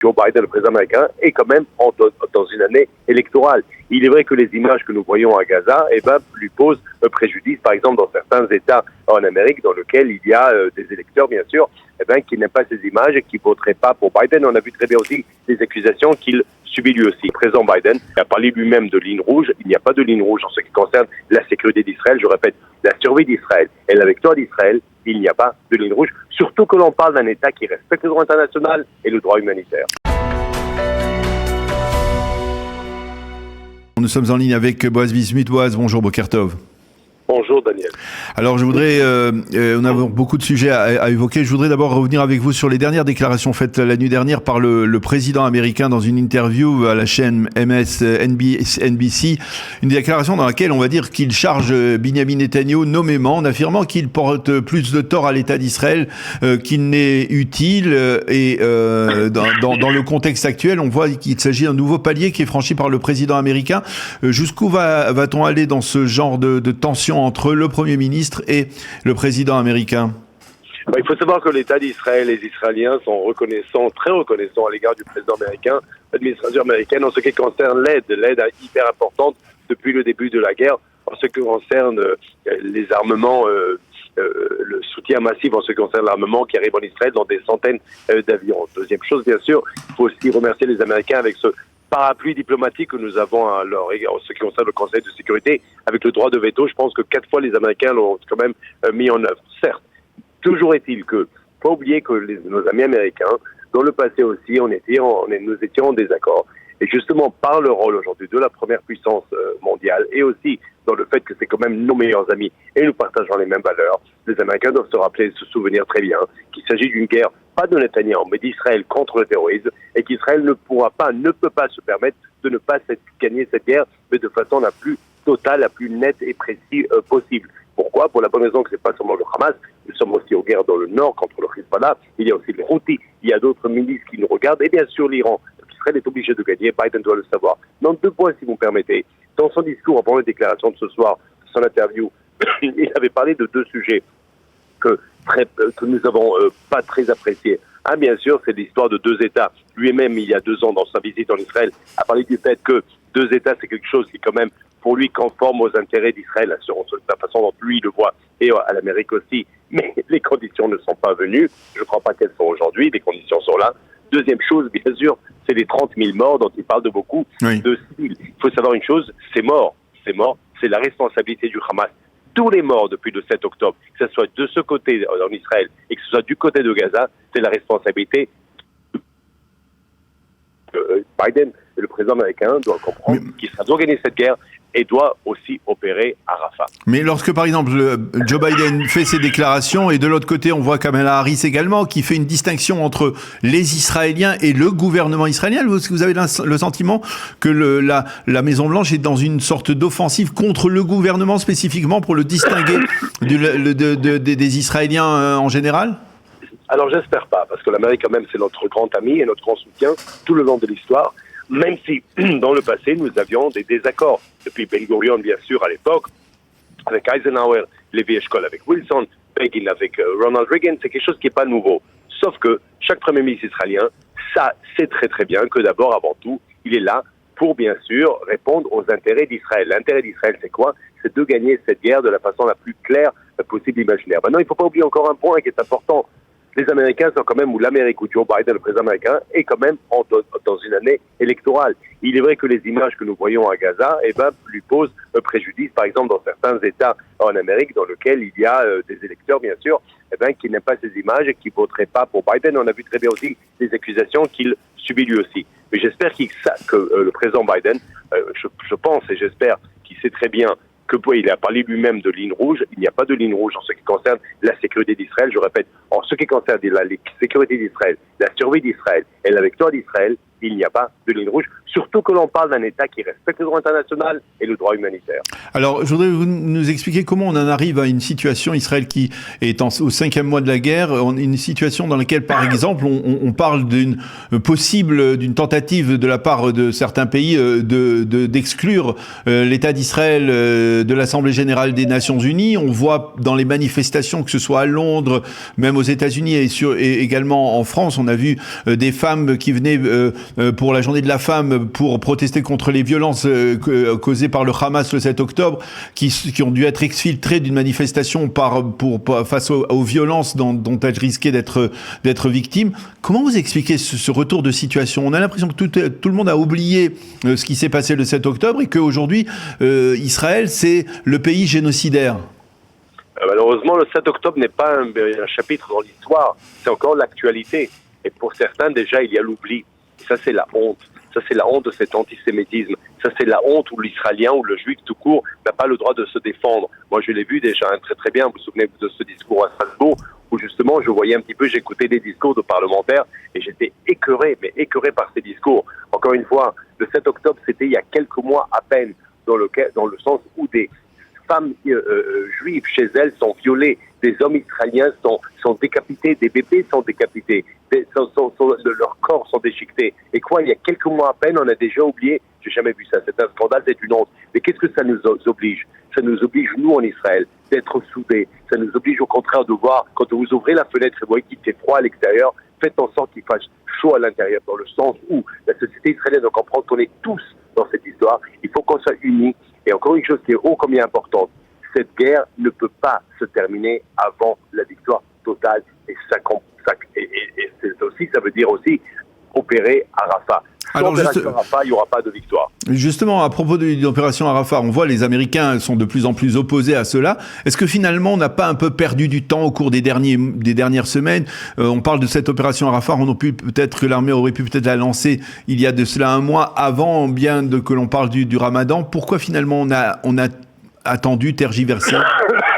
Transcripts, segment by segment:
Joe Biden, le président américain, est quand même dans une année électorale. Il est vrai que les images que nous voyons à Gaza lui posent préjudice, par exemple, dans certains États en Amérique, dans lesquels il y a des électeurs, bien sûr, qui n'aiment pas ces images et qui ne voteraient pas pour Biden. On a vu très bien aussi les accusations qu'il subit lui aussi. Le président Biden a parlé lui-même de ligne rouge. Il n'y a pas de ligne rouge en ce qui concerne la sécurité d'Israël. Je répète, la survie d'Israël et la victoire d'Israël, il n'y a pas de ligne rouge. Surtout que l'on parle d'un État qui respecte le droit international et le droit humanitaire. Nous sommes en ligne avec Boaz Bismuth. Boaz, bonjour, Boker Tov. Bonjour Daniel. Alors je voudrais, on a beaucoup de sujets à évoquer. Je voudrais d'abord revenir avec vous sur les dernières déclarations faites la nuit dernière par le président américain dans une interview à la chaîne MSNBC. Une déclaration dans laquelle on va dire qu'il charge Binyamin Netanyahu nommément en affirmant qu'il porte plus de tort à l'État d'Israël qu'il n'est utile. Et dans le contexte actuel, on voit qu'il s'agit d'un nouveau palier qui est franchi par le président américain. Jusqu'où va-t-on aller dans ce genre de tension entre le Premier ministre et le président américain? Il faut savoir que l'État d'Israël et les Israéliens sont reconnaissants, très reconnaissants à l'égard du président américain, l'administration américaine, en ce qui concerne l'aide hyper importante depuis le début de la guerre, en ce qui concerne les armements, le soutien massif en ce qui concerne l'armement qui arrive en Israël dans des centaines d'avions. Deuxième chose, bien sûr, il faut aussi remercier les Américains avec ce parapluie diplomatique que nous avons à leur égard, en ce qui concerne le Conseil de sécurité, avec le droit de veto. Je pense que 4 fois les Américains l'ont quand même mis en œuvre. Certes, toujours est-il que, faut oublier que nos amis américains, dans le passé aussi, nous étions en désaccord. Et justement, par le rôle aujourd'hui de la première puissance mondiale, et aussi dans le fait que c'est quand même nos meilleurs amis, et nous partageons les mêmes valeurs, les Américains doivent se rappeler, se souvenir très bien qu'il s'agit d'une guerre, pas de Netanyahou, mais d'Israël contre le terrorisme, et qu'Israël ne peut pas se permettre de ne pas gagner cette guerre, mais de façon la plus totale, la plus nette et précise possible. Pourquoi? Pour la bonne raison que c'est pas seulement le Hamas, nous sommes aussi aux guerres dans le nord contre le Hezbollah, il y a aussi les Houthis, il y a d'autres milices qui nous regardent, et bien sûr l'Iran. Israël est obligé de gagner, Biden doit le savoir. Dans 2 points, si vous me permettez. Dans son discours, avant la déclaration de ce soir, son interview, il avait parlé de 2 sujets que nous avons pas très appréciés. Un, bien sûr, c'est l'histoire de 2 États. Lui-même, il y a 2 ans, dans sa visite en Israël, a parlé du fait que 2 États, c'est quelque chose qui est quand même, pour lui, conforme aux intérêts d'Israël, sur la façon dont lui le voit, et à l'Amérique aussi. Mais les conditions ne sont pas venues. Je ne crois pas qu'elles sont aujourd'hui. Les conditions sont là. Deuxième chose, bien sûr, c'est les 30 000 morts dont il parle de beaucoup de civils. Il faut savoir une chose, c'est mort, c'est la responsabilité du Hamas. Tous les morts depuis le 7 octobre, que ce soit de ce côté en Israël et que ce soit du côté de Gaza, c'est la responsabilité. Biden, le président américain, doit comprendre qu'il doit gagner cette guerre et doit aussi opérer à Rafah. Mais lorsque, par exemple, Joe Biden fait ses déclarations, et de l'autre côté, on voit Kamala Harris également, qui fait une distinction entre les Israéliens et le gouvernement israélien, vous avez le sentiment que la Maison-Blanche est dans une sorte d'offensive contre le gouvernement spécifiquement pour le distinguer des Israéliens en général? Alors j'espère pas, parce que l'Amérique quand même c'est notre grand ami et notre grand soutien tout le long de l'histoire, même si dans le passé nous avions des désaccords, depuis Ben Gurion bien sûr à l'époque, avec Eisenhower, Levi Eshkol avec Wilson, Begin avec Ronald Reagan, c'est quelque chose qui n'est pas nouveau. Sauf que chaque premier ministre israélien, ça sait très très bien que d'abord, avant tout, il est là pour bien sûr répondre aux intérêts d'Israël. L'intérêt d'Israël c'est quoi? C'est de gagner cette guerre de la façon la plus claire possible imaginaire. Maintenant il ne faut pas oublier encore un point qui est important. Les Américains sont quand même, ou l'Amérique, ou Joe Biden, le président américain, est quand même dans une année électorale. Il est vrai que les images que nous voyons à Gaza, lui posent préjudice, par exemple, dans certains États en Amérique, dans lesquels il y a des électeurs, bien sûr, qui n'aiment pas ces images et qui ne voteraient pas pour Biden. On a vu très bien aussi les accusations qu'il subit lui aussi. Mais j'espère que le président Biden, je pense et j'espère qu'il sait très bien il a parlé lui-même de ligne rouge. Il n'y a pas de ligne rouge en ce qui concerne la sécurité d'Israël. Je répète, en ce qui concerne la sécurité d'Israël, la survie d'Israël et la victoire d'Israël, il n'y a pas de ligne rouge, surtout que l'on parle d'un État qui respecte le droit international et le droit humanitaire. Alors, je voudrais vous nous expliquer comment on en arrive à une situation, Israël qui est au 5e mois de la guerre, une situation dans laquelle, par exemple, on parle d'une tentative de la part de certains pays d'exclure l'État d'Israël de l'Assemblée générale des Nations Unies. On voit dans les manifestations, que ce soit à Londres, même aux États-Unis et également en France, on a vu des femmes qui venaient pour la journée de la femme pour protester contre les violences causées par le Hamas le 7 octobre, qui ont dû être exfiltrées d'une manifestation face aux violences dont elles risquaient d'être victimes. Comment vous expliquez ce retour de situation? On a l'impression que tout le monde a oublié ce qui s'est passé le 7 octobre et qu'aujourd'hui, Israël, c'est le pays génocidaire. Malheureusement, le 7 octobre n'est pas un chapitre dans l'histoire, c'est encore l'actualité. Et pour certains, déjà, il y a l'oubli. Et ça, c'est la honte. Ça, c'est la honte de cet antisémitisme. Ça, c'est la honte où l'Israélien ou le Juif tout court n'a pas le droit de se défendre. Moi, je l'ai vu déjà très très bien. Vous vous souvenez de ce discours à Strasbourg où justement, je voyais un petit peu, j'écoutais des discours de parlementaires et j'étais écœuré par ces discours. Encore une fois, le 7 octobre, c'était il y a quelques mois à peine, dans le sens où des femmes juives chez elles sont violées, des hommes israéliens sont décapités, des bébés sont décapités, leurs corps sont déchiquetés. Et quoi, il y a quelques mois à peine, on a déjà oublié, j'ai jamais vu ça, c'est un scandale, c'est une honte. Mais qu'est-ce que ça nous oblige? Ça nous oblige, nous en Israël, d'être soudés. Ça nous oblige au contraire de voir, quand vous ouvrez la fenêtre et vous voyez qu'il fait froid à l'extérieur, faites en sorte qu'il fasse chaud à l'intérieur, dans le sens où la société israélienne doit comprendre qu'on est tous dans cette histoire. Il faut qu'on soit unis. Et encore une chose qui est ô combien importante, cette guerre ne peut pas se terminer avant la victoire totale. Et ça veut dire aussi opérer à Rafah. Sans opération Rafah, il n'y aura pas de victoire. Justement, à propos de l'opération à Rafah, on voit les Américains sont de plus en plus opposés à cela. Est-ce que finalement, on n'a pas un peu perdu du temps au cours des dernières semaines? On parle de cette opération à Rafah, peut-être que l'armée aurait pu peut-être la lancer il y a de cela un mois avant bien que l'on parle du Ramadan. Pourquoi finalement on a attendu, tergiversé?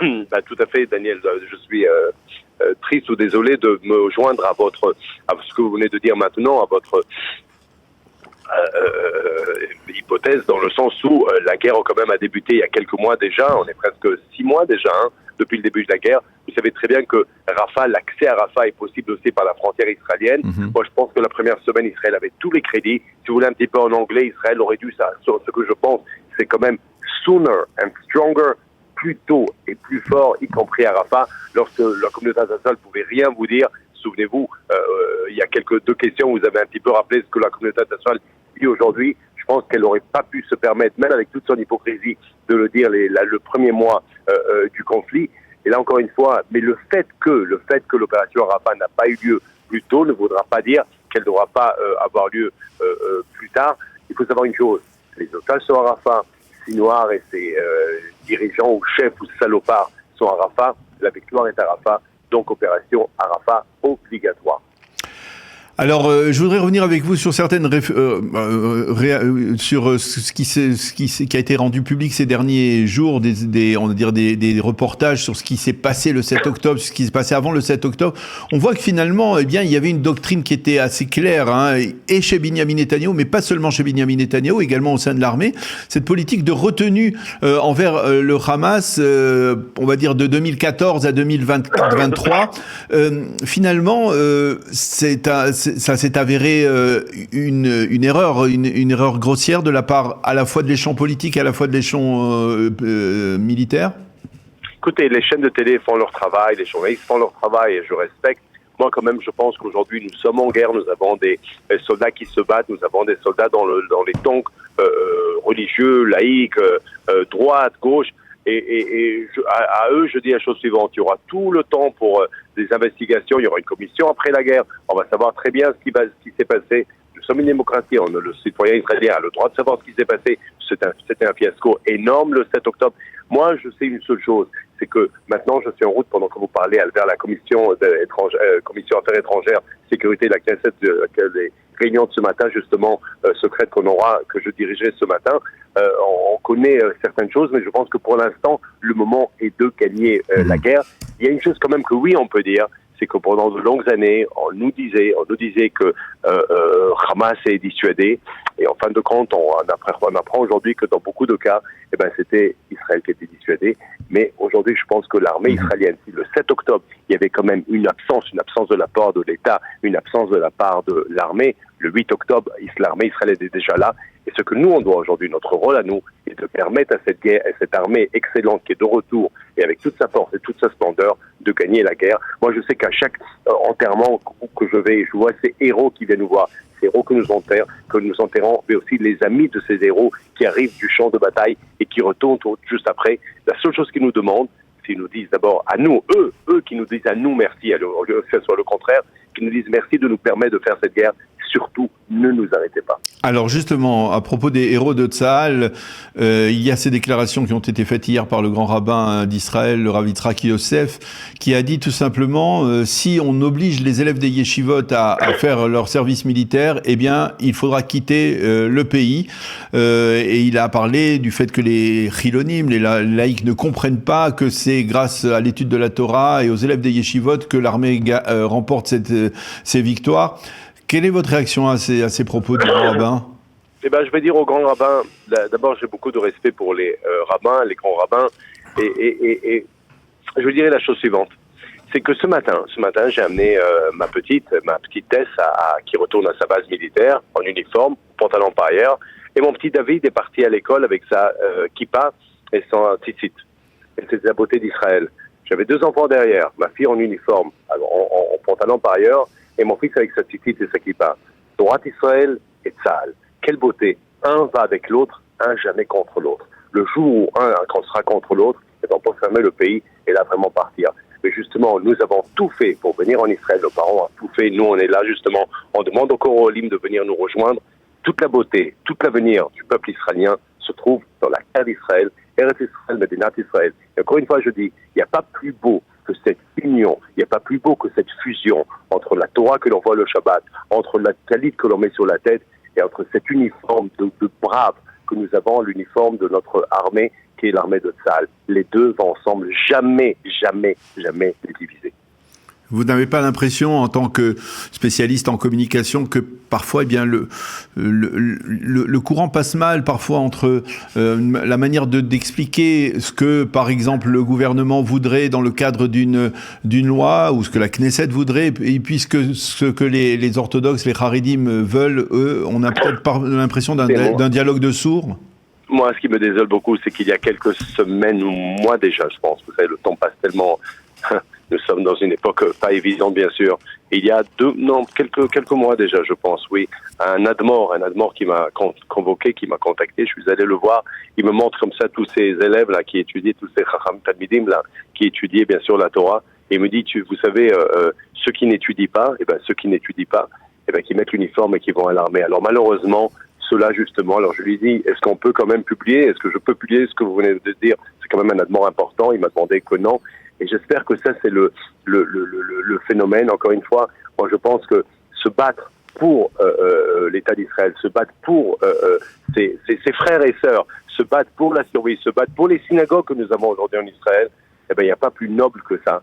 Tout à fait, Daniel. Je suis triste ou désolé de me joindre à ce que vous venez de dire maintenant, à votre hypothèse, dans le sens où la guerre quand même a débuté il y a quelques mois déjà. On est presque 6 mois déjà depuis le début de la guerre. Vous savez très bien que Rafah, l'accès à Rafah est possible aussi par la frontière israélienne. Moi, je pense que la première semaine, Israël avait tous les crédits. Si vous voulez un petit peu en anglais, Israël aurait dû ça. Ce que je pense, c'est quand même sooner and stronger, plus tôt et plus fort, y compris à Rafah, lorsque la communauté internationale ne pouvait rien vous dire. Souvenez-vous, il y a deux questions, vous avez un petit peu rappelé ce que la communauté internationale dit aujourd'hui. Je pense qu'elle n'aurait pas pu se permettre, même avec toute son hypocrisie, de le dire le premier mois du conflit. Et là, encore une fois, mais le fait que l'opération Rafah n'a pas eu lieu plus tôt ne voudra pas dire qu'elle ne devra pas avoir lieu plus tard. Il faut savoir une chose, les otages sont à Rafah, Sinoir et ses dirigeants ou chefs ou salopards sont à Rafah, la victoire est à Rafah, donc opération à Rafah obligatoire. Alors, je voudrais revenir avec vous sur certaines sur ce qui a été rendu public ces derniers jours, des reportages sur ce qui s'est passé le 7 octobre, ce qui s'est passé avant le 7 octobre. On voit que finalement, il y avait une doctrine qui était assez claire, et chez Benyamin Netanyahou, mais pas seulement chez Benyamin Netanyahou, également au sein de l'armée, cette politique de retenue envers le Hamas, on va dire de 2014 à 2023. Finalement, ça s'est avéré une erreur grossière de la part à la fois de l'échelon politique et à la fois de l'échelon militaire? Écoutez, les chaînes de télé font leur travail, les journalistes font leur travail et je respecte. Moi, quand même, je pense qu'aujourd'hui, nous sommes en guerre, nous avons des soldats qui se battent, nous avons des soldats dans les tanks religieux, laïcs, droite, gauche. Et à eux, je dis la chose suivante, il y aura tout le temps pour des investigations, il y aura une commission après la guerre, on va savoir très bien ce qui s'est passé. Nous sommes une démocratie, le citoyen israélien a le droit de savoir ce qui s'est passé. C'était un fiasco énorme le 7 octobre. Moi, je sais une seule chose, c'est que maintenant, je suis en route pendant que vous parlez vers la commission affaires étrangères, sécurité de la Knesset, les réunions de ce matin, justement, secrètes que je dirigerai ce matin. On connaît certaines choses, mais je pense que pour l'instant, le moment est de gagner la guerre. Il y a une chose quand même que oui, on peut dire, c'est que pendant de longues années, on nous disait que Hamas est dissuadé, et en fin de compte, on apprend aujourd'hui que dans beaucoup de cas, c'était Israël qui était dissuadé. Mais aujourd'hui, je pense que l'armée israélienne, si le 7 octobre, il y avait quand même une absence de la part de l'État, une absence de la part de l'armée, le 8 octobre, l'armée israélienne est déjà là. Et ce que nous, on doit aujourd'hui, notre rôle à nous, est de permettre à cette guerre, à cette armée excellente qui est de retour, et avec toute sa force et toute sa splendeur, de gagner la guerre. Moi, je sais qu'à chaque enterrement que je vais, je vois ces héros qui viennent nous voir, ces héros que nous enterrons, mais aussi les amis de ces héros qui arrivent du champ de bataille et qui retournent juste après. La seule chose qu'ils nous demandent, c'est qu'ils nous disent d'abord à nous, eux qui nous disent à nous merci, au lieu que ce soit le contraire, qui nous disent merci de nous permettre de faire cette guerre. Surtout, ne nous arrêtez pas. Alors justement, à propos des héros de Tsahal, il y a ces déclarations qui ont été faites hier par le grand rabbin d'Israël, le Rav Yitzhak Yosef, qui a dit tout simplement, si on oblige les élèves des yeshivot à faire leur service militaire, eh bien, il faudra quitter le pays. Et il a parlé du fait que les chilonim, les laïcs ne comprennent pas que c'est grâce à l'étude de la Torah et aux élèves des yeshivot que l'armée remporte ces victoires. Quelle est votre réaction à ces propos du grand rabbin ? Je vais dire au grand rabbin, d'abord j'ai beaucoup de respect pour les rabbins, les grands rabbins, et je dirais la chose suivante, c'est que ce matin j'ai amené ma petite Tess qui retourne à sa base militaire en uniforme, pantalon par ailleurs, et mon petit David est parti à l'école avec sa kippa et son tzitzit. Et c'est la beauté d'Israël. J'avais 2 enfants derrière, ma fille en uniforme, en pantalon par ailleurs, et mon fils avec sa tzitzit et sa kippa. Torah Israël et Tsahal. Quelle beauté. Un va avec l'autre, un jamais contre l'autre. Le jour où un sera contre l'autre, on peut fermer le pays et là vraiment partir. Mais justement, nous avons tout fait pour venir en Israël. Nos parents ont tout fait. Nous, on est là justement. On demande au Korolim de venir nous rejoindre. Toute la beauté, tout l'avenir du peuple israélien se trouve dans la terre d'Israël. Eretz Israël, Medinat Israël. Et encore une fois, je dis, il n'y a pas plus beau que cette union, il n'y a pas plus beau que cette fusion entre la Torah que l'on voit le Shabbat, entre la talit que l'on met sur la tête et entre cet uniforme de braves que nous avons, l'uniforme de notre armée qui est l'armée de Tsahal. Les deux vont ensemble, jamais les diviser. Vous n'avez pas l'impression, en tant que spécialiste en communication, que parfois, eh bien, le courant passe mal, parfois, entre la manière d'expliquer ce que, par exemple, le gouvernement voudrait dans le cadre d'une loi, ou ce que la Knesset voudrait, et puis ce que les orthodoxes, les Haridim veulent, eux, on a peut-être l'impression d'un dialogue de sourds. Moi, ce qui me désole beaucoup, c'est qu'il y a quelques semaines ou mois déjà, je pense, vous savez, le temps passe tellement... Nous sommes dans une époque pas évidente, bien sûr. Et il y a quelques mois déjà, je pense, oui, un Admor qui m'a convoqué, qui m'a contacté. Je suis allé le voir. Il me montre comme ça tous ces élèves là qui étudiaient, tous ces Chacham Talmidim là qui étudiaient bien sûr la Torah. Et il me dit, vous savez, ceux qui n'étudient pas, qui mettent l'uniforme et qui vont à l'armée. Alors malheureusement, cela justement. Alors je lui dis, est-ce qu'on peut quand même publier ? Est-ce que je peux publier ce que vous venez de dire ? C'est quand même un Admor important. Il m'a demandé que non. Et j'espère que ça, c'est le phénomène. Encore une fois, moi, je pense que se battre pour l'État d'Israël, se battre pour ses frères et sœurs, se battre pour la survie, se battre pour les synagogues que nous avons aujourd'hui en Israël, il n'y a pas plus noble que ça.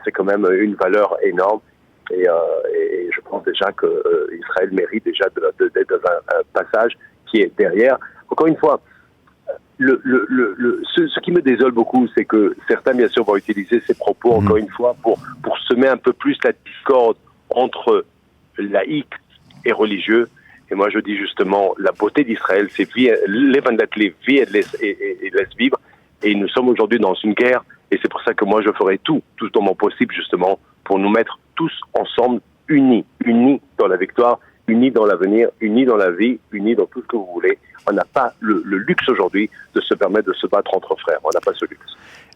C'est quand même une valeur énorme. Et je pense déjà que Israël mérite déjà d'être dans un passage qui est derrière. Encore une fois, ce qui me désole beaucoup, c'est que certains, bien sûr, vont utiliser ces propos, encore une fois, pour semer un peu plus la discorde entre laïcs et religieux. Et moi, je dis justement, la beauté d'Israël, c'est les vie et laisse vivre. Et nous sommes aujourd'hui dans une guerre. Et c'est pour ça que moi, je ferai tout dans mon possible, justement, pour nous mettre tous ensemble, unis dans la victoire, unis dans l'avenir, unis dans la vie, unis dans tout ce que vous voulez. On n'a pas le luxe aujourd'hui de se permettre de se battre entre frères. On n'a pas ce luxe.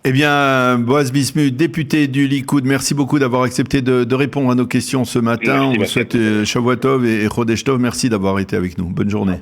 Eh bien, Boaz Bismuth, député du Likoud, merci beaucoup d'avoir accepté de répondre à nos questions ce matin. On vous souhaite Shavuot Tov et Chodesh Tov. Merci d'avoir été avec nous. Bonne journée.